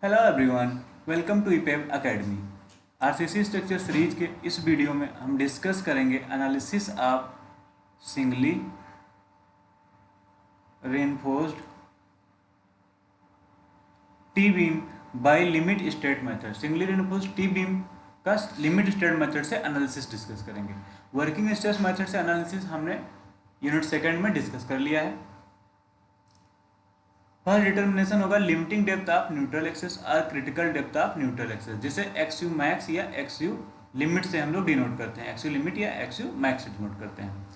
Hello everyone, welcome to ईपेब academy. RCC structure series के इस वीडियो में हम डिस्कस करेंगे analysis of singly reinforced T beam by limit state method. Singly reinforced T beam का limit state method से analysis discuss करेंगे। Working stress method से एनालिसिस हमने यूनिट सेकंड में डिस्कस कर लिया है। फर्स्ट डिटर्मिनेशन होगा limiting depth of neutral axis और critical depth of neutral axis, जिसे एक्स यू मैक्स या एक्स यू लिमिट से हम लोग डिनोट करते हैं। एक्स यू लिमिट या एक्स यू मैक्स से डिनोट करते हैं।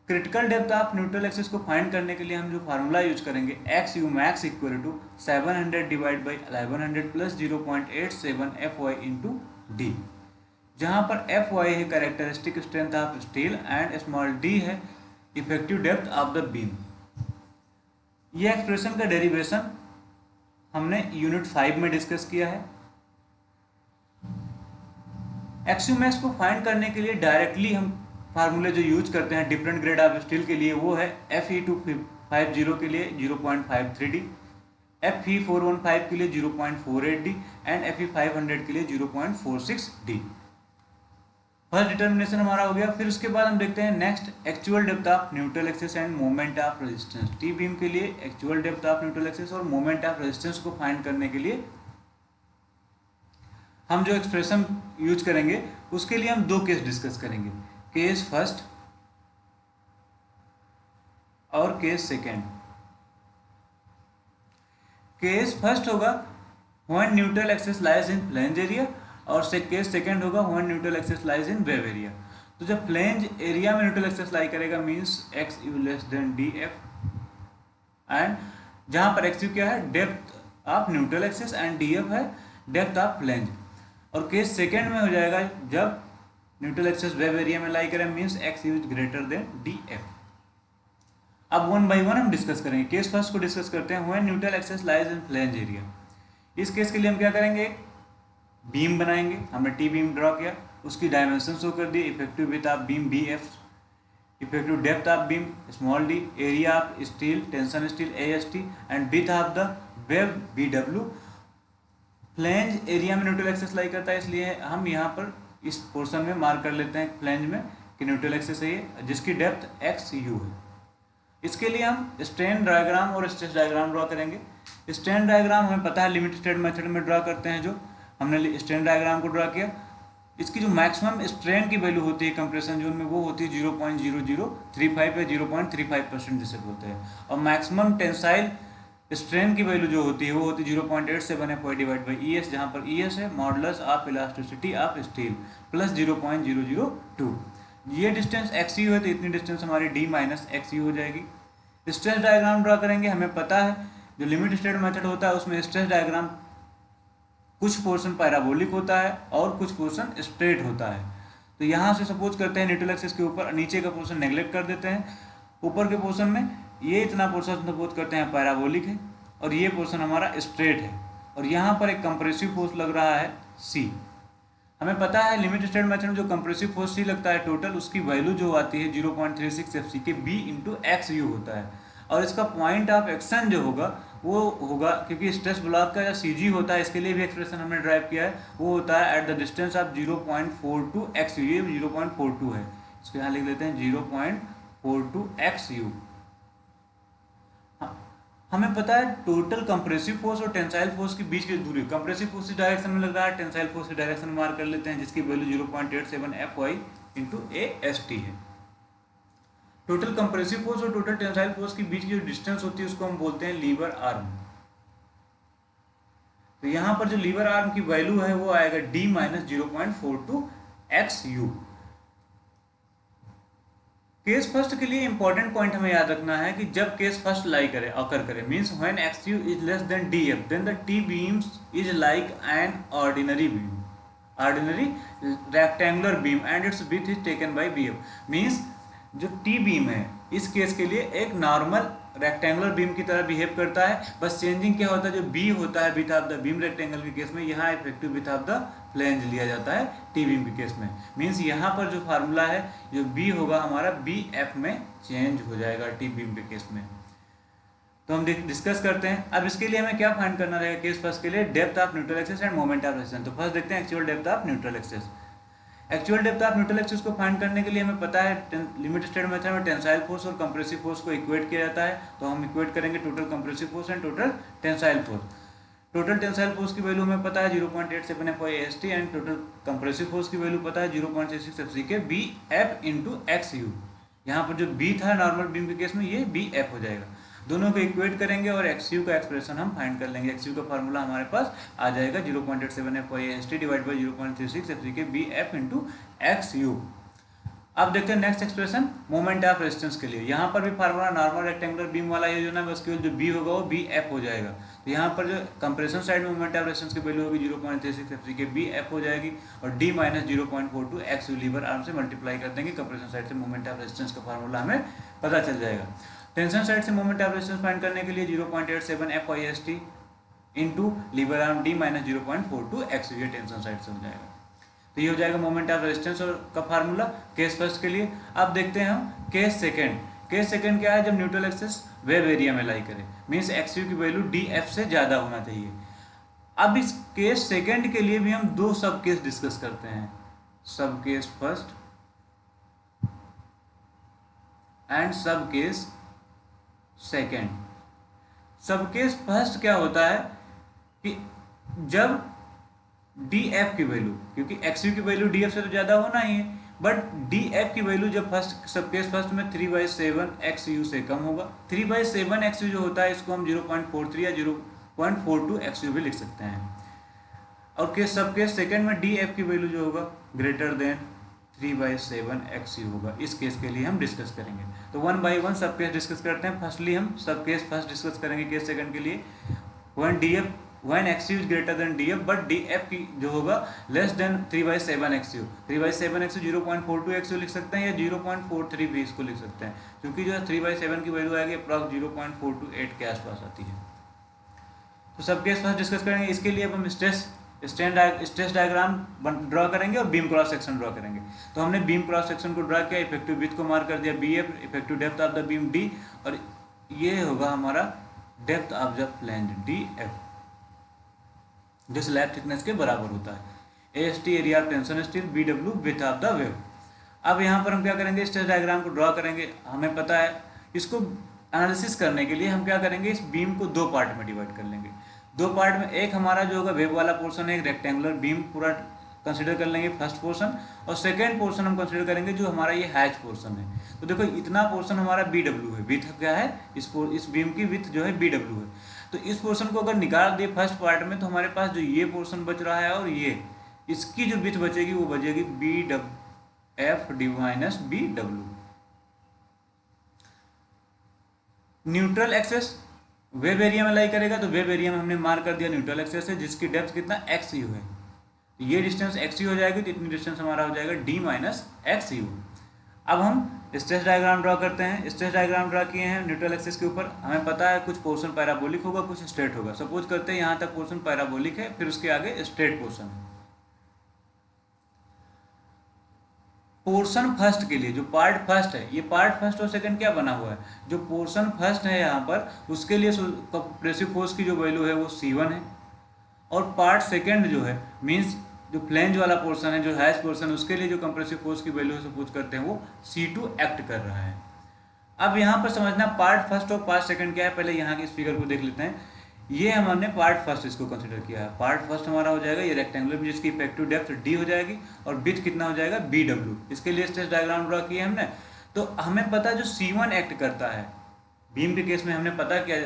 Critical depth of neutral axis को फाइंड करने के लिए हम जो फार्मूला यूज करेंगे, x u max equal to 700 divide by 1100 plus 0.87 F Y into d, जहाँ पर एफ वाई है characteristic strength of steel and small d है effective depth of the beam. ये एक्सप्रेशन का डेरिवेशन हमने यूनिट 5 में discuss किया है। एक्सयूमैक्स को फाइंड करने के लिए डायरेक्टली हम फार्मूले जो यूज करते हैं डिफरेंट ग्रेड ऑफ स्टील के लिए, वो है Fe250 के लिए 0.53D, Fe415 के लिए 0.48D एंड Fe500 के लिए 0.46D। फर्स्ट डिटर्मिनेशन हमारा हो गया। फिर उसके बाद हम देखते हैं next actual depth of neutral access end moment of resistance. T beam के लिए actual depth of neutral axis और मोमेंट ऑफ रेजिस्टेंस को फाइंड करने के लिए हम जो एक्सप्रेशन यूज करेंगे उसके लिए हम दो केस डिस्कस करेंगे, केस फर्स्ट और केस सेकेंड। केस फर्स्ट होगा when neutral axis lies in flange area और केस सेकेंड होगा when neutral axis lies in wave area. तो जब फ्लैंज एरिया में न्यूट्रल एक्सेस लाई करेगा means x you less than D F, and जहां पर x you क्या है, depth of neutral access, and D F है डेप्थ ऑफ फ्लैंज। और केस सेकेंड में हो जाएगा जब न्यूट्रल एक्सेस वेव एरिया में लाई करें means x u is greater than D F. अब वन बाई वन हम डिस्कस करेंगे। केस फर्स्ट को डिस्कस करते हैं, when neutral axis lies in flange area. इस केस के लिए हम क्या करेंगे, बीम बनाएंगे। हमने टी बीम ड्रॉ किया, उसकी डायमेंशन शो कर दी, effective width of beam b f, effective depth of beam small d, area of steel tension steel a S t and width of the web b डब्ल्यू। Flange area में neutral axis lie करता है, इसलिए हम यहाँ पर इस portion में मार्क कर लेते हैं फ्लैंज में कि न्यूट्रल एक्सेस है ये, जिसकी डेप्थ एक्स यू है। इसके लिए हम स्ट्रेन डायग्राम और स्ट्रेस डायग्राम ड्रॉ करेंगे। स्ट्रेन डायग्राम हमें पता है लिमिट स्टेट मेथड में ड्रॉ करते हैं। जो हमने स्ट्रेन डायग्राम को ड्रॉ किया, इसकी जो मैक्सिमम स्ट्रेन की वैल्यू होती है कंप्रेशन जोन में वो होती है 0.0035 या 0.35% जिसे बोलते हैं, और मैक्सिमम टेंसाइल स्ट्रेन की वैल्यू जो होती है वो होती है 0.87 F Y divide by E S, जहाँ पर ई एस है modulus of elasticity of steel plus 0.002। ये डिस्टेंस एक्स यू है तो इतनी डिस्टेंस हमारी डी माइनस एक्स यू हो जाएगी। स्ट्रेस डायग्राम ड्रॉ करेंगे। हमें पता है जो लिमिट स्टेट मेथड होता है उसमें स्ट्रेस डायग्राम कुछ पोर्शन पैराबोलिक होता है और कुछ पोर्शन स्ट्रेट होता है। तो यहाँ से सपोज करते हैं न्यूट्रल एक्सिस के ऊपर नीचे का पोर्शन नेग्लेक्ट कर देते हैं, ऊपर के पोर्शन में ये इतना पोर्शन सपोज करते हैं पैराबोलिक है और ये पोर्शन हमारा स्ट्रेट है, और यहाँ पर एक कंप्रेसिव फोर्स लग रहा है सी। हमें पता है लिमिट स्टेट मेथड में जो कंप्रेसिव फोर्स सी लगता है टोटल, उसकी वैल्यू जो आती है 0.36 एफ सी के बी इंटू एक्स यू होता है, और इसका पॉइंट ऑफ एक्शन जो होगा वो होगा, क्योंकि स्ट्रेस ब्लॉक का जो सी जी होता है इसके लिए भी एक्सप्रेशन हमने ड्राइव किया है, वो होता है at the distance of 0.42 x you. ये 0.42 है, इसको यहाँ लिख देते हैं 0.42 एक्स यू। हमें पता है टोटल कंप्रेसिव फोर्स और टेंसाइल फोर्स के बीच की दूरी, कंप्रेसिव फोर्स इस डायरेक्शन में लग रहा है, टेंसाइल फोर्स इस डायरेक्शन में मार्क कर लेते हैं, जिसकी वैल्यू 0.87 F Y into A S T है। टोटल कंप्रेसिव फोर्स और टोटल टेंसाइल फोर्स के बीच की जो डिस्टेंस होती है उसको हम बोलते हैं लीवर आर्म। तो यहाँ पर जो लीवर आर्म की वैल्यू है वो आएगा D minus 0.42 x you. Case first के लिए इंपॉर्टेंट पॉइंट हमें याद रखना है कि जब केस फर्स्ट लाई करे ऑकर करे means when x u is less than D f then the T beams is like an ordinary beam, ordinary rectangular beam and its width is taken by b f. Means जो T beam है इस case के लिए एक normal rectangular beam की तरह behave करता है, बस चेंजिंग क्या होता है, जो बी होता है width of the beam rectangle के केस में यहाँ effective width of the flange लिया जाता है टी बीम के केस में। मींस यहाँ पर जो फार्मूला है जो बी होगा हमारा बी एफ में चेंज हो जाएगा टी बीम के केस में। तो हम डिस्कस करते हैं। अब इसके लिए हमें क्या फाइंड करना रहेगा केस फर्स्ट के लिए, depth of neutral axis end moment of resistance. तो फर्स्ट देखते हैं actual depth of neutral axis. Actual depth of neutral axis को फाइंड करने के लिए हमें पता है लिमिट स्टेट मेथड में टेंसाइल फोर्स और कंप्रेसिव फोर्स को इक्वेट किया जाता है। तो हम इक्वेट करेंगे total compressive force and total tensile force. Total tensile force की वैल्यू हमें पता है 0.87 FyAST and total compressive force की वैल्यू पता है 0.66 FCK BF इंटू XU। यहाँ पर जो B था नॉर्मल बीम के केस में, ये BF हो जाएगा। दोनों को इक्वेट करेंगे और XU का एक्सप्रेशन हम फाइंड कर लेंगे। XU का फार्मूला हमारे पास आ जाएगा 0.87 FyAST divide by 0.36 FCK BF into XU। अब देखते हैं next expression moment of resistance के लिए। यहाँ पर भी फार्मूला नॉर्मल रेक्टेंगुलर बीम वाला ये जो ना, बस केवल जो B होगा वो BF हो जाएगा। तो यहाँ पर जो कंप्रेशन साइड में मोमेंट ऑफ रेजिस्टेंस की वैल्यू होगी 0.36 FCK BF हो जाएगी और D minus 0.42 XU lever arm से मल्टीप्लाई कर देंगे। कंप्रेशन साइड से मोमेंट ऑफ रेजिस्टेंस का फार्मूला हमें पता चल जाएगा। टेंशन साइड से मोमेंट ऑफ रेजिस्टेंस फाइंड करने के लिए 0.87 FyAST into lever arm D minus 0.42 XU, ये टेंशन साइड से हो जाएगा। तो ये हो जाएगा मोमेंट ऑफ रेजिस्टेंस और का फार्मूला केस फर्स्ट के लिए। अब देखते हैं हम केस सेकंड। केस सेकंड क्या है, जब न्यूट्रल एक्सिस वेव एरिया में लाई करे, मीन्स XU की वैल्यू DF से ज़्यादा होना चाहिए। अब इस केस सेकंड के लिए भी हम दो सब केस डिस्कस करते हैं, सब केस फर्स्ट एंड सब केस सेकंड। सब केस फर्स्ट क्या होता है कि जब DF की वैल्यू, क्योंकि XU की वैल्यू DF से तो ज़्यादा होना ही है, बट DF की वैल्यू जब फर्स्ट सब केस फर्स्ट में 3/7 XU से कम होगा। 3/7 XU जो होता है इसको हम 0.43 या 0.42 XU भी लिख सकते हैं। और केस सब केस सेकंड में DF की वैल्यू जो होगा ग्रेटर देन 3/7 XU होगा। इस केस के लिए हम डिस्कस करेंगे। तो 1 बाई 1 सब केस डिस्कस करते हैं। फर्स्टली हम सब केस फर्स्ट डिस्कस करेंगे केस सेकंड के लिए। when XU is greater than DF but DF की जो होगा less than 3/7 XU। 3/7 XU 0.42 XU लिख सकते हैं या 0.43 भी इसको लिख सकते हैं, क्योंकि जो 3/7 की वैल्यू आएगी अप्रॉक्स 0.428 के आसपास आती है। तो सब केस फर्स्ट डिस्कस करेंगे। इसके लिए अब हम स्ट्रेस डायग्राम ड्रॉ करेंगे और बीम क्रॉस सेक्शन ड्रॉ करेंगे। तो हमने बीम क्रॉस सेक्शन को ड्रॉ किया, इफेक्टिव विड्थ को मार्क कर दिया BF, effective depth of the beam D, और ये होगा हमारा depth of the flange DF, जो स्लैब थिकनेस के बराबर होता है। AST area of tension steel, BW width of the wave. अब यहाँ पर हम क्या करेंगे, स्ट्रेस डायग्राम को ड्रॉ करेंगे। हमें पता है इसको एनालिसिस करने के लिए हम क्या करेंगे, इस बीम को दो पार्ट में डिवाइड कर लेंगे। दो पार्ट में एक हमारा जो होगा वेव वाला पोर्शन है, एक रेक्टेंगुलर बीम पूरा कंसिडर कर लेंगे फर्स्ट पोर्शन, और सेकेंड पोर्शन हम कंसिडर करेंगे जो हमारा ये हैच पोर्शन है। तो देखो इतना पोर्शन हमारा BW है, विथ क्या है इस बीम की विथ जो है BW है। तो इस पोर्शन को अगर निकाल दिए फर्स्ट पार्ट में तो हमारे पास जो ये पोर्शन बच रहा है और ये इसकी जो विथ बचेगी वो बचेगी BF minus BW। Neutral axis wave area में लाई करेगा, तो वेव एरिया में हमने मार्क कर दिया न्यूट्रल एक्सेस है, जिसकी डेप्थ कितना XU है। तो ये डिस्टेंस XU हो जाएगी, तो इतनी डिस्टेंस हमारा हो जाएगा D माइनस XU। अब हम स्ट्रेस डायग्राम ड्रॉ करते हैं। स्ट्रेस डायग्राम ड्रॉ किए हैं न्यूट्रल एक्सिस के ऊपर। हमें पता है कुछ पोर्शन पैराबोलिक होगा, कुछ स्ट्रेट होगा। सपोज करते हैं यहाँ तक पोर्शन पैराबोलिक है, फिर उसके आगे स्ट्रेट पोर्शन है। पोर्शन फर्स्ट के लिए जो पार्ट फर्स्ट है, ये पार्ट फर्स्ट और सेकंड क्या बना हुआ है, जो पोर्शन फर्स्ट है यहाँ पर उसके लिए कंप्रेसिव फोर्स की जो वैल्यू है वो C1 है, और पार्ट सेकंड जो है मीन्स जो फ्लैंज वाला पोर्शन है, जो हैच पोर्शन, उसके लिए जो कंप्रेसिव फोर्स की वैल्यू से पूछ करते हैं वो C2 एक्ट कर रहा है। अब यहाँ पर समझना पार्ट फर्स्ट और पार्ट सेकंड क्या है। पहले यहाँ की इस फिगर को देख लेते हैं। ये हमने पार्ट फर्स्ट इसको कंसिडर किया है। पार्ट फर्स्ट हमारा हो जाएगा ये रेक्टेंगुलर, जिसकी इफेक्टिव डेप्थ D हो जाएगी और विड्थ कितना हो जाएगा BW। इसके लिए स्ट्रेस डायग्राम ड्रॉ किया हमने। तो हमें पता जो C1 एक्ट करता है बीम के केस में, हमने पता क्या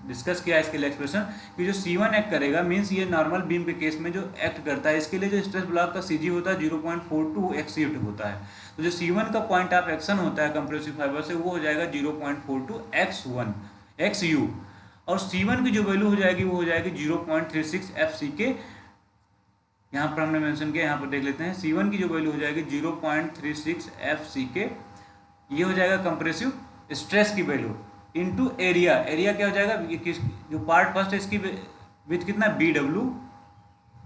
डिस्कस किया इसके लिए एक्सप्रेशन कि जो C1 एक्ट करेगा मीन्स ये नॉर्मल बीम के केस में जो एक्ट करता है, इसके लिए जो स्ट्रेस ब्लॉक का CG होता है 0.42 XU होता है। तो जो C1 का पॉइंट ऑफ एक्शन होता है कंप्रेसिव फाइबर से वो हो जाएगा 0.42 XU, और C1 की जो वैल्यू हो जाएगी वो हो जाएगी 0.36 FCK। यहाँ पर हमने मेंशन किया, यहाँ पर देख लेते हैं। C1 की जो वैल्यू हो जाएगी 0.36 FCK, ये हो जाएगा कंप्रेसिव स्ट्रेस की वैल्यू इनटू एरिया। एरिया क्या हो जाएगा, जो पार्ट फर्स्ट है इसकी विथ कितना BW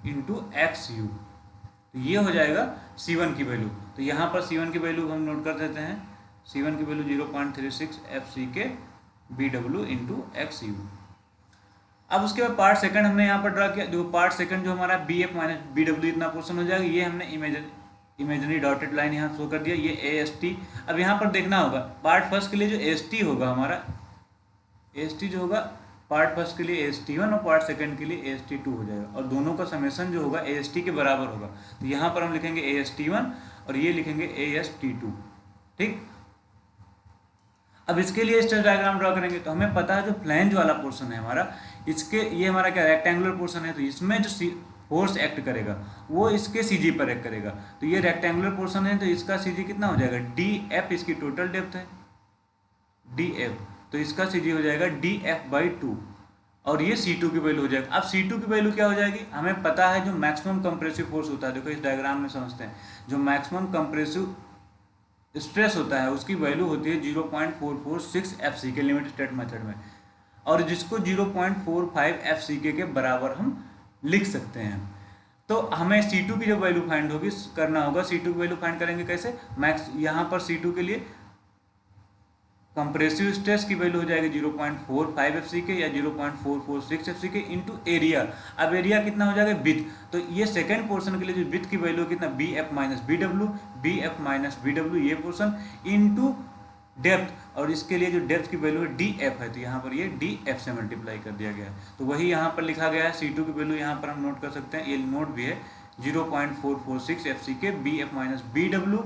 इंटू XU, तो ये हो जाएगा C1 की वैल्यू। तो यहाँ पर C1 की वैल्यू हम नोट कर देते हैं। C1 की value 0.36 FCK BW into XU। अब उसके बाद पार्ट सेकंड हमने यहाँ पर ड्रा किया, जो पार्ट सेकंड जो हमारा BF माइनस BW इतना पोर्शन हो जाएगा, ये हमने इमेजनरी डॉटेड लाइन यहाँ शो कर दिया, ये AST। अब यहाँ पर देखना होगा पार्ट फर्स्ट के लिए जो AST होगा हमारा, AST जो होगा पार्ट फर्स्ट के लिए AST1 और पार्ट सेकंड के लिए AST2 हो जाएगा, और दोनों का समेशन जो होगा AST के बराबर होगा। तो यहाँ पर हम लिखेंगे AST1 और ये लिखेंगे AST2। ठीक, अब इसके लिए स्ट्रेस डायग्राम ड्रॉ करेंगे। तो हमें पता है जो फ्लैंज वाला पोर्शन है हमारा, इसके ये हमारा क्या रेक्टेंगुलर पोर्शन है, तो इसमें जो फोर्स एक्ट करेगा वो इसके CG पर एक्ट करेगा। तो ये रेक्टेंगुलर पोर्शन है, तो इसका CG कितना हो जाएगा, DF इसकी टोटल डेप्थ है, DF, तो इसका CG हो जाएगा DF/2, और ये C2 की वैल्यू हो जाएगा। अब C2 की वैल्यू क्या हो जाएगी, हमें पता है जो मैक्सिमम कंप्रेसिव फोर्स होता है, देखो इस डायग्राम में समझते हैं, जो मैक्सिमम कंप्रेसिव स्ट्रेस होता है उसकी वैल्यू होती है 0.446 FCK के लिमिट स्टेट मेथड में, और जिसको 0.45 FCK के बराबर हम लिख सकते हैं। तो हमें C2 की जो वैल्यू फाइंड होगी करना होगा, C2 की वैल्यू फाइंड करेंगे कैसे, मैक्स यहाँ पर C2 के लिए कंप्रेसिव स्ट्रेस की वैल्यू हो जाएगी 0.45 FCK या 0.446 FCK इंटू एरिया। अब एरिया कितना हो जाएगा, विथ, तो ये सेकंड पोर्शन के लिए जो विथ की वैल्यू कितना, BF माइनस BW ये पोर्शन इंटू डेप्थ, और इसके लिए जो डेप्थ की वैल्यू है DF है, तो यहाँ पर ये DF से मल्टीप्लाई कर दिया गया है। तो वही यहाँ पर लिखा गया है, C2 की वैल्यू यहाँ पर हम नोट कर सकते हैं, ये नोट भी है 0.446 FCK BF minus BW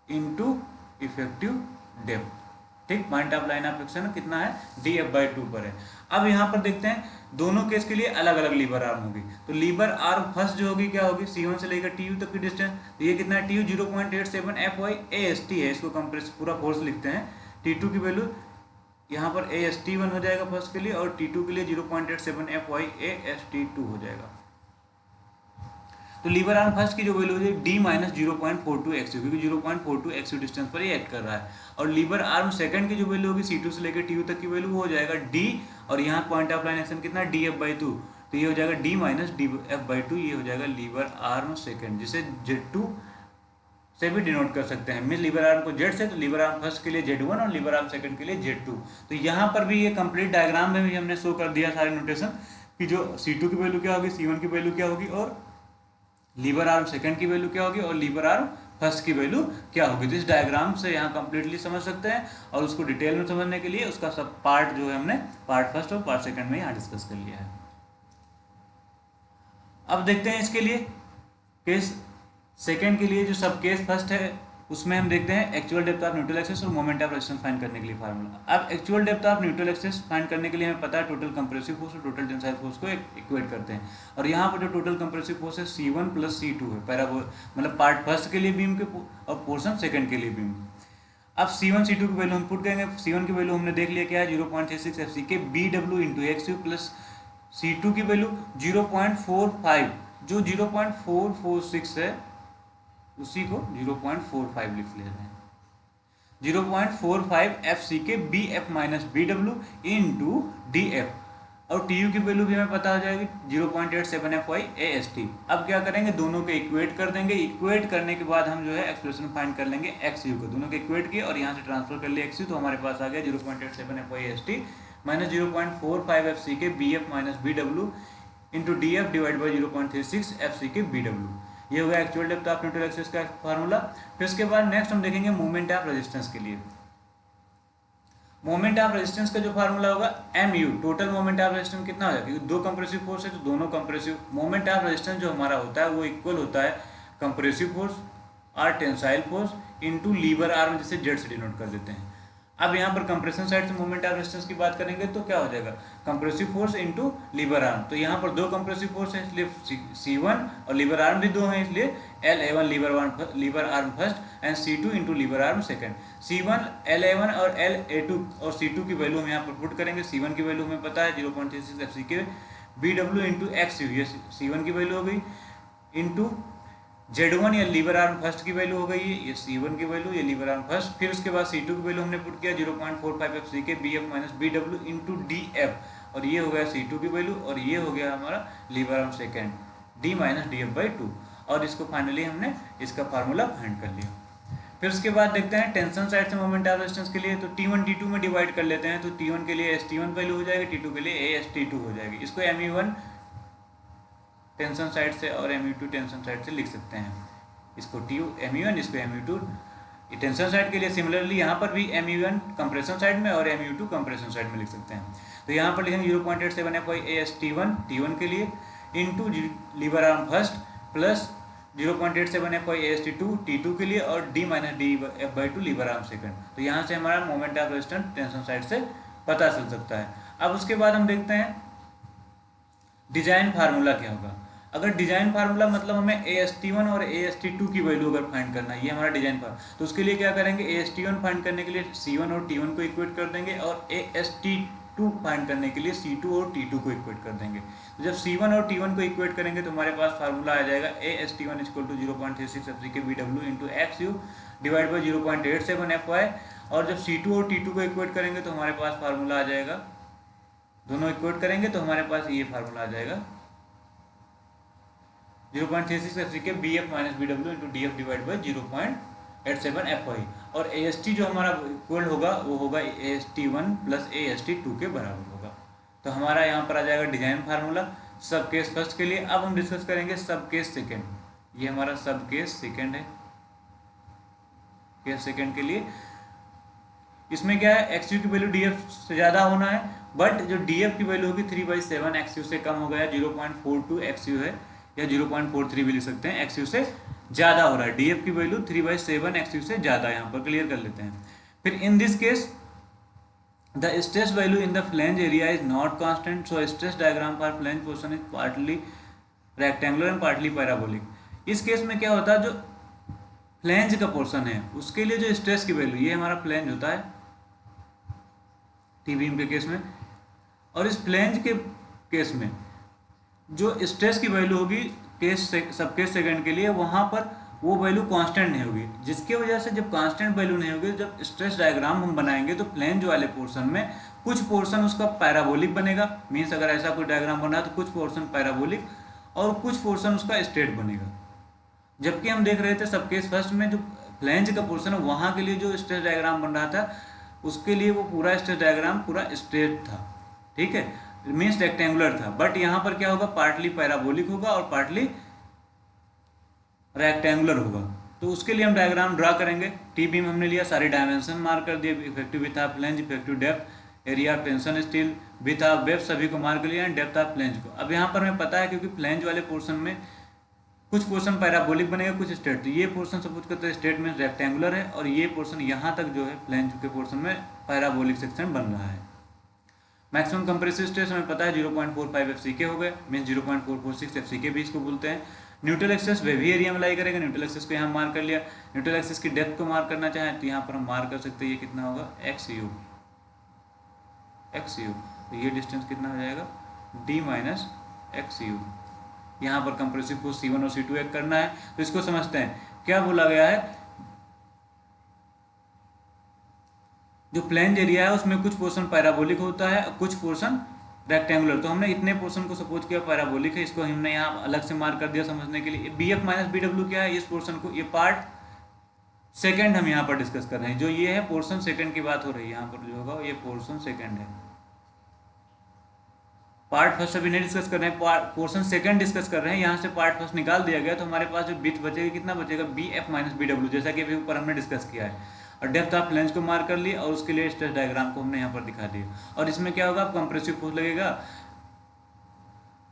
into effective depth. ठीक, point of line of action कितना है, DF/2 पर है। अब यहाँ पर देखते हैं दोनों केस के लिए अलग अलग लीवर आर्म होगी। तो लीवर आर्म फर्स्ट जो होगी क्या होगी, C1 से लेकर TU तक की डिस्टेंस, तो ये कितना है TU 0.87 FY AST है, इसको कंप्रेस पूरा फोर्स लिखते हैं। T2 की वैल्यू यहाँ पर AST1 हो जाएगा फर्स्ट के लिए, और T2 के लिए 0.87 FY AST2 हो जाएगा। तो लीवर आर्म फर्स्ट की जो वैल्यू है D माइनस 0.42 XU, क्योंकि 0.42 XU डिस्टेंस पर ये एक्ट कर रहा है। और लीवर आर्म सेकंड की जो वैल्यू होगी C2 से लेकर TU तक की वैल्यू वो हो जाएगा D, और यहाँ पॉइंट ऑफ लाइन एक्शन कितना DF/2, तो ये हो जाएगा D माइनस DF/2, ये हो जाएगा लीवर आर्म सेकंड, जिसे Z2 से भी डिनोट कर सकते हैं। मीन लीवर आर्म को Z से, तो लीवर आर्म फर्स्ट के लिए Z1 और लीवर आर्म सेकंड के लिए Z2। तो यहाँ पर भी ये कंप्लीट डायग्राम में भी हमने शो कर दिया सारे नोटेशन कि जो C2 की वैल्यू क्या होगी, C1 की वैल्यू क्या होगी, और लीवर आर्म सेकंड की वैल्यू क्या होगी, और लीवर आर्म फर्स्ट की वैल्यू क्या होगी। तो इस डायग्राम से यहाँ कंप्लीटली समझ सकते हैं, और उसको डिटेल में समझने के लिए उसका सब पार्ट जो है हमने पार्ट फर्स्ट और पार्ट सेकंड में यहाँ डिस्कस कर लिया है। अब देखते हैं इसके लिए केस सेकंड के लिए जो सब केस फर्स्ट है उसमें हम देखते हैं actual depth of neutral axis और मोमेंट ऑफ रेजिस्टेंस फाइंड करने के लिए फार्मूला। अब actual depth of neutral axis find करने के लिए हमें पता है टोटल कंप्रेसिव फोर्स और टोटल टेंसाइल फोर्स को इक्वेट करते हैं, और यहाँ पर जो टोटल कंप्रेसिव फोर्स है C1 प्लस C2 है, मतलब पार्ट फर्स्ट के लिए बीम के और पोर्शन सेकंड के लिए बीम। अब C1 C2 की वैल्यू हम पुट करेंगे। C1 की वैल्यू हमने देख लिया क्या है 0.36 FCK BW into XU, plus C2 की वैल्यू 0.45, जो 0.446 है उसी को 0.45 लिख ले रहे हैं, 0.45 FCK BF minus BW into DF, और TU की वैल्यू भी हमें पता हो जाएगी 0.87 FY AST। अब क्या करेंगे, दोनों के इक्वेट कर देंगे। इक्वेट करने के बाद हम जो है एक्सप्रेशन फाइंड कर लेंगे XU को, दोनों के इक्वेट किए और यहाँ से ट्रांसफर कर लिए XU, तो हमारे पास आ गया 0.87 FY AST minus 0.45 FCK BF minus BW into DF divide by 0.36 FCK BW। ये हो गया actual depth of neutral axis का फार्मूला। फिर उसके बाद नेक्स्ट हम देखेंगे मोमेंट ऑफ रेजिस्टेंस के लिए। मोमेंट ऑफ रेजिस्टेंस का जो फार्मूला होगा MU, total moment of resistance कितना हो जाएगा, क्योंकि दो कंप्रेसिव फोर्स है तो दोनों कंप्रेसिव मोमेंट ऑफ रेजिस्टेंस जो हमारा होता है वो इक्वल होता है कंप्रेसिव फोर्स और tensile force into lever arm, जिसे Z से डिनोट कर देते हैं। अब यहाँ पर कंप्रेशन साइड से मोमेंट ऑफ रेजिस्टेंस की बात करेंगे तो क्या हो जाएगा, compressive force into lever arm. तो यहाँ पर दो कंप्रेसिव फोर्स है इसलिए C1, और लीवर आर्म भी दो हैं इसलिए LA1 lever arm first and C2 into lever arm second. C1 LA1 और LA2 और C2 की वैल्यू हम यहाँ पर पुट करेंगे। C1 की वैल्यू हमें पता है 0.36 FCK BW इंटू XU, ये C1 की वैल्यू हो गई, इंटू Z1 या लीवर आर्म फर्स्ट की वैल्यू हो गई है, ये C1 की वैल्यू, ये लीवर आर्म फर्स्ट। फिर उसके बाद C2 की वैल्यू हमने पुट किया 0.45 FCK BF minus BW into DF, और ये हो गया C2 की वैल्यू, और ये हो गया हमारा lever arm second D minus DF/2, और इसको फाइनली हमने इसका फार्मूला फाइंड कर लिया। फिर उसके बाद देखते हैं टेंशन साइड से मोमेंट ऑफ रेजिस्टेंस के लिए, तो T1 T2 में डिवाइड कर लेते हैं, तो T1 के लिए ST1 वैल्यू हो जाएगी, T2 के लिए AST2 हो जाएगी। इसको ME1 टेंशन साइड से और ME2 टेंशन साइड से लिख सकते हैं, इसको ME1 इसको ME2 टेंशन साइड के लिए। सिमिलरली यहाँ पर भी ME1 कंप्रेशन साइड में और ME2 कंप्रेशन साइड में लिख सकते हैं। तो यहाँ पर लिखेंगे 0.87 FY AST1 T1 के लिए into lever arm first plus 0.87 FY AST2 T2 के लिए और D minus DF/2 lever arm second. तो यहाँ से हमारा moment of resistance tension side से पता चल सकता है। अब उसके बाद हम देखते हैं डिजाइन फार्मूला क्या होगा। अगर डिजाइन फार्मूला मतलब हमें AST1 और AST2 की वैल्यू अगर फाइंड करना है, ये हमारा डिजाइन फार्मूला, तो उसके लिए क्या करेंगे, AST1 फाइंड करने के लिए C1 और T1 को इक्वेट कर देंगे और AST2 फाइंड करने के लिए C2 और T2 को इक्वेट कर देंगे। तो जब C1 और T1 को इक्वेट करेंगे तो हमारे पास फार्मूला आ जाएगा AST1 = 0.36 FCK BW into XU divide by 0.87 FY। और जब C2 और T2 को इक्वेट करेंगे तो हमारे पास फार्मूला आ जाएगा, दोनों इक्वेट करेंगे तो हमारे पास ये फार्मूला आ जाएगा 0.36 FCK BF minus BW into DF divide by 0.87 FY। और AST जो हमारा इक्वल होगा वो होगा AST1 प्लस AST2 के बराबर होगा। तो हमारा यहाँ पर आ जाएगा डिजाइन फार्मूला सब केस फर्स्ट के लिए। अब हम डिस्कस करेंगे सब केस सेकेंड। ये हमारा सब केस सेकेंड है, केस सेकेंड के लिए इसमें क्या है, XU की वैल्यू DF से ज़्यादा होना है, बट जो DF की वैल्यू होगी 3/7 XU से कम हो गया, 0.42 XU है या 0.43 भी लिख सकते हैं, XU से ज़्यादा हो रहा है। DF की वैल्यू 3/7 XU से ज़्यादा, यहाँ पर क्लियर कर लेते हैं। फिर in this case the stress value in the flange area is not constant, so stress diagram for flange portion is partly rectangular and partly parabolic. इस केस में क्या होता है, जो फ्लैंज का पोर्शन है उसके लिए जो स्ट्रेस की वैल्यू, ये हमारा फ्लैंज होता है टी बीम के केस में, और इस फ्लैंज के केस में जो स्ट्रेस की वैल्यू होगी सब केस सेकंड के लिए, वहाँ पर वो वैल्यू कांस्टेंट नहीं होगी, जिसकी वजह से जब कांस्टेंट वैल्यू नहीं होगी, जब स्ट्रेस डायग्राम हम बनाएंगे तो फ्लैंज वाले पोर्शन में कुछ पोर्शन उसका पैराबोलिक बनेगा, मीन्स अगर ऐसा कोई डायग्राम बना तो कुछ पोर्शन पैराबोलिक और कुछ पोर्शन उसका स्ट्रेट बनेगा। जबकि हम देख रहे थे सब केस फर्स्ट में जो फ्लैंज का पोर्शन है वहाँ के लिए जो स्ट्रेस डायग्राम बन रहा था उसके लिए वो पूरा स्ट्रेस डायग्राम पूरा स्ट्रेट था, ठीक है, मीन्स रेक्टेंगुलर था। बट यहाँ पर क्या होगा, पार्टली पैराबोलिक होगा और पार्टली रेक्टेंगुलर होगा। तो उसके लिए हम डायग्राम ड्रा करेंगे। टी बीम हमने लिया, सारे डायमेंशन मार्क कर दिए, effective width of flange, effective depth, area of tension steel, width of web सभी को मार्क लिया एंड डेप्थ ऑफ फ्लैंज को। अब यहाँ पर हमें पता है क्योंकि फ्लैंज वाले पोर्शन में कुछ पोर्शन पैराबोलिक बनेगा, कुछ स्ट्रेट। तो ये पोर्शन सपोज करते हैं स्ट्रेट में रेक्टेंगुलर है और ये पोर्शन यहाँ तक जो है फ्लैंज के पोर्शन में पैराबोलिक सेक्शन बन रहा है। मैक्सिमम कंप्रेसिव स्ट्रेस हमें पता है 0.45 FCK हो गया, मीन 0.446 FCK भी इसको बोलते हैं। न्यूट्रल एक्सेस वे भी एरिया में लाई करेगा, न्यूट्रल एक्सेस को यहाँ मार्क कर लिया। न्यूट्रल एक्सेस की डेप्थ को मार्क करना चाहें तो यहाँ पर हम मार्क कर सकते हैं, ये कितना होगा XU। तो ये डिस्टेंस कितना हो जाएगा D माइनस XU। यहाँ पर कंप्रेसिव को C1 और C2 एक करना है, तो इसको समझते हैं। क्या बोला गया है, जो फ्लैंज एरिया है उसमें कुछ पोर्शन पैराबोलिक होता है और कुछ पोर्शन रेक्टेंगुलर। तो हमने इतने पोर्शन को सपोज किया पैराबोलिक है, इसको हमने यहाँ अलग से मार्क कर दिया समझने के लिए। BF माइनस BW क्या है, इस पोर्शन को, ये पार्ट सेकंड हम यहाँ पर डिस्कस कर रहे हैं। जो ये है पोर्शन सेकंड की बात हो रही है, यहाँ पर जो होगा ये पोर्शन सेकंड है। पार्ट फर्स्ट अभी नहीं डिस्कस कर रहे हैं, पोर्शन सेकंड डिस्कस कर रहे हैं। यहाँ से पार्ट फर्स्ट निकाल दिया गया तो हमारे पास जो बिट बचेगा कितना बचेगा, BF माइनस BW, जैसा कि अभी ऊपर हमने डिस्कस किया है। और डेप्थ ऑफ फ्लैंज को मार्क कर लिया और उसके लिए स्ट्रेस डायग्राम को हमने यहाँ पर दिखा दिया। और इसमें क्या होगा, कंप्रेसिव फोर्स लगेगा।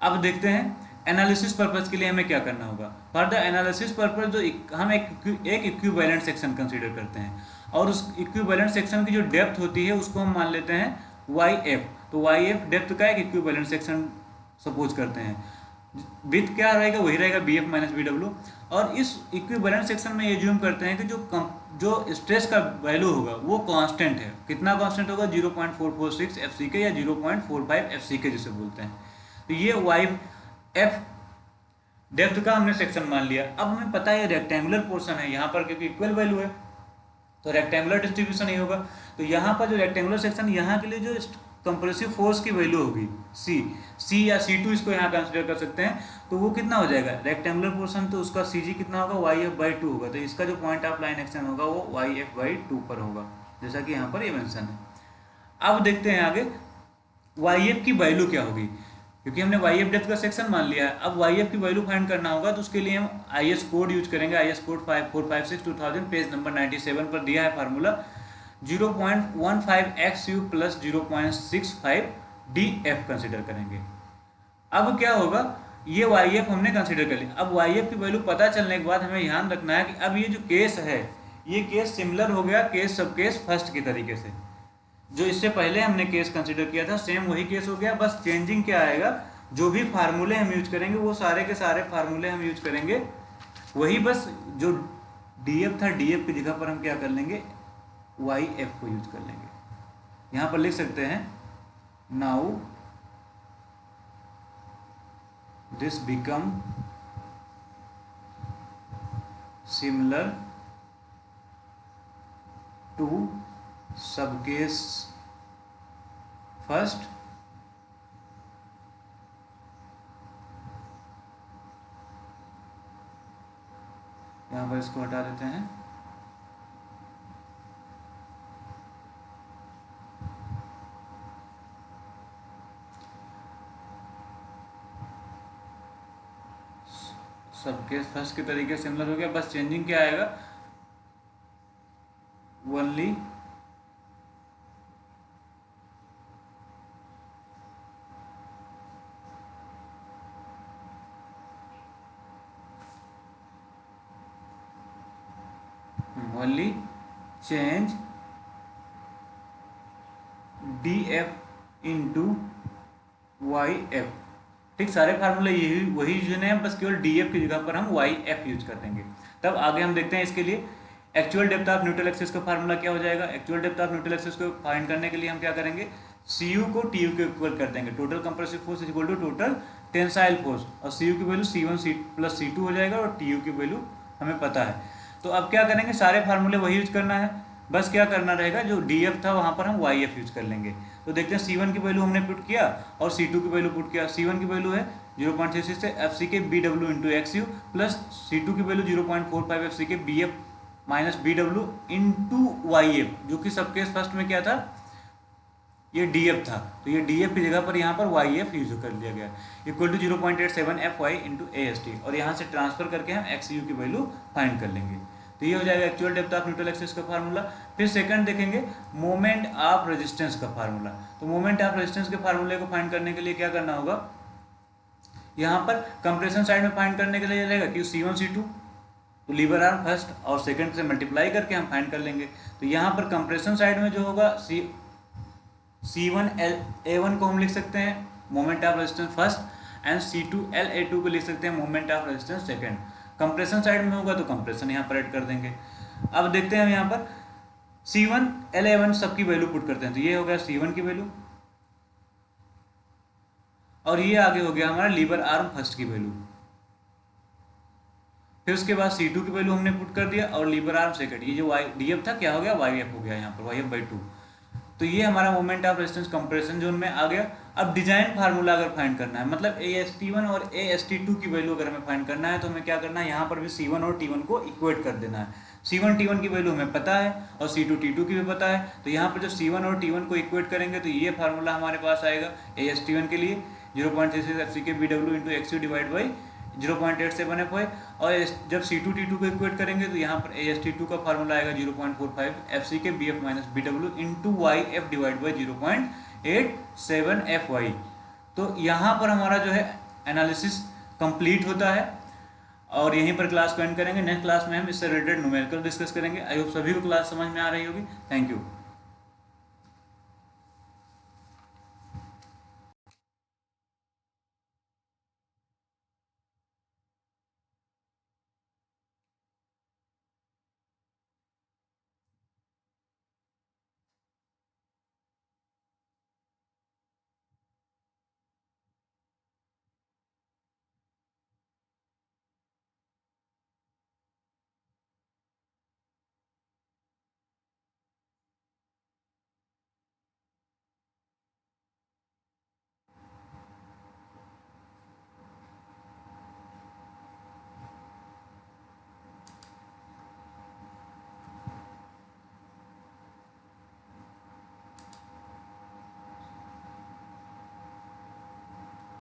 अब देखते हैं एनालिसिस पर्पज के लिए हमें क्या करना होगा। फॉर द एनालिसिस पर्पज जो हम एक इक्विवेलेंट सेक्शन कंसीडर करते हैं और उस इक्विवेलेंट सेक्शन की जो डेप्थ होती है उसको हम मान लेते हैं YF। तो YF डेप्थ का एक इक्विवेलेंट सेक्शन सपोज करते हैं। विथ क्या रहेगा, वही रहेगा BF माइनस BW। और इस इक्विवेलेंट सेक्शन में ये ज्यूम करते हैं कि जो स्ट्रेस का वैल्यू होगा वो कांस्टेंट है। कितना कांस्टेंट होगा, 0.446 FCK या 0.45 FCK जिसे बोलते हैं। तो ये YF डेप्थ का हमने सेक्शन मान लिया। अब हमें पता है रेक्टेंगुलर पोर्शन है यहाँ पर, क्योंकि इक्वल वैल्यू है तो रेक्टेंगुलर डिस्ट्रीब्यूशन ही होगा। तो यहाँ पर जो रेक्टेंगुलर सेक्शन, यहाँ के लिए जो कंप्रेसिव फोर्स की वैल्यू होगी सी या C2 इसको यहाँ कंसिडर कर सकते हैं, तो वो कितना हो जाएगा रेक्टेंगुलर पोर्शन, तो उसका CG कितना होगा YF/2 होगा, तो इसका जो पॉइंट ऑफ लाइन एक्शन होगा वो YF/2 पर होगा, जैसा कि यहाँ पर ये मेंशन है। अब देखते हैं आगे YF की वैल्यू क्या होगी, क्योंकि हमने YF डेप्थ का सेक्शन मान लिया है। अब YF की वैल्यू फाइंड करना होगा, तो उसके लिए हम IS कोड यूज करेंगे, IS कोड 5456/2000 पेज नंबर 97 पर दिया है फार्मूला 0.15XU + 0.65 DF कंसिडर करेंगे। अब क्या होगा, ये YF हमने कंसिडर कर लिया। अब YF की वैल्यू पता चलने के बाद हमें ध्यान रखना है कि अब ये जो केस है, ये केस सिमिलर हो गया केस सब केस फर्स्ट की तरीके से, जो इससे पहले हमने केस कंसिडर किया था सेम वही केस हो गया। बस चेंजिंग क्या आएगा, जो भी फार्मूले हम यूज करेंगे वो सारे के सारे फार्मूले हम यूज करेंगे वही, बस जो DF था DF की जगह पर हम क्या कर लेंगे YF को यूज कर लेंगे। यहाँ पर लिख सकते हैं now this become similar to subcase first यहाँ पर इसको हटा देते हैं, सबके फर्स्ट के तरीके सिमिलर हो गया। बस चेंजिंग क्या आएगा, only change DF into YF। ठीक, सारे फार्मूले यही वही यूज हैं, बस केवल DF की जगह पर हम YF यूज कर देंगे। तब आगे हम देखते हैं इसके लिए actual depth of neutral axis का फार्मूला क्या हो जाएगा। Actual depth of neutral axis को फाइंड करने के लिए हम क्या करेंगे, CU को TU के इक्वल कर देंगे, total compressive force is equal to total tensile force, और CU की वैल्यू C1 + C2 हो जाएगा, और TU की वैल्यू हमें पता है। तो अब क्या करेंगे, सारे फार्मूले वही यूज करना है, बस क्या करना रहेगा, जो DF था वहाँ पर हम YF यूज कर लेंगे। तो देखते हैं C1 की वैल्यू हमने पुट किया और C2 की वैल्यू पुट किया। C1 की वैल्यू है 0.66 से FCK BW into XU plus C2 की value 0.45 FCK BF minus BW into YF, जो कि सबके फर्स्ट में क्या था, ये DF था, तो ये DF की जगह पर यहाँ पर YF यूज कर लिया गया, equal to 0.87 FY into AST, और यहाँ से ट्रांसफर करके हम XU की वैल्यू फाइंड कर लेंगे। तो ये हो जाएगा actual depth of neutral axis का फार्मूला। फिर सेकंड देखेंगे मोमेंट ऑफ रेजिस्टेंस का फार्मूला। तो मोमेंट ऑफ रेजिस्टेंस के फार्मूले को फाइंड करने के लिए क्या करना होगा, यहाँ पर कंप्रेशन साइड में फाइंड करने के लिए रहेगा कि C1 C2, तो लीवर आर्म फर्स्ट और सेकंड से मल्टीप्लाई करके हम फाइंड कर लेंगे। तो यहाँ पर कंप्रेशन साइड में जो होगा C1 A1 को हम लिख सकते हैं moment of resistance first, and C2 LA2 को लिख सकते हैं moment of resistance second. Compression side में होगा तो कंप्रेशन यहाँ पर ऐड कर देंगे। अब देखते हैं हम यहाँ पर C1 LA1 सबकी वैल्यू पुट करते हैं, तो ये हो गया C1 की वैल्यू, और ये आगे हो गया हमारा लीवर आर्म फर्स्ट की वैल्यू। फिर उसके बाद C2 की वैल्यू हमने पुट कर दिया, और लीवर आर्म सेकंड, ये जो DF था क्या हो गया YF हो गया यहाँ पर YF/2। तो ये हमारा moment of resistance compression zone में आ गया। अब डिजाइन फार्मूला अगर फाइंड करना है, मतलब AST1 और AST2 की वैल्यू अगर हमें फाइंड करना है, तो हमें क्या करना है, यहाँ पर भी C1 और T1 को इक्वेट कर देना है। C1 T1 की वैल्यू हमें पता है और C2 T2 की भी पता है, तो यहाँ पर जो C1 और T1 को इक्वेट करेंगे तो ये फार्मूला हमारे पास आएगा AST1 के लिए 0.66 FCK BW into XU divide by 0.87 FY, और जब C2 T2 को इक्वेट करेंगे तो यहाँ पर AST2 का फार्मूला आएगा 0.45 FCK BF minus BW into YF divide by 0.87 FY। तो यहाँ पर हमारा जो है एनालिसिस कंप्लीट होता है, और यहीं पर क्लास को एंड करेंगे। नेक्स्ट क्लास में हम इससे रिलेटेड न्यूमेरिकल डिस्कस करेंगे। आई होप सभी को क्लास समझ में आ रही होगी। Thank you.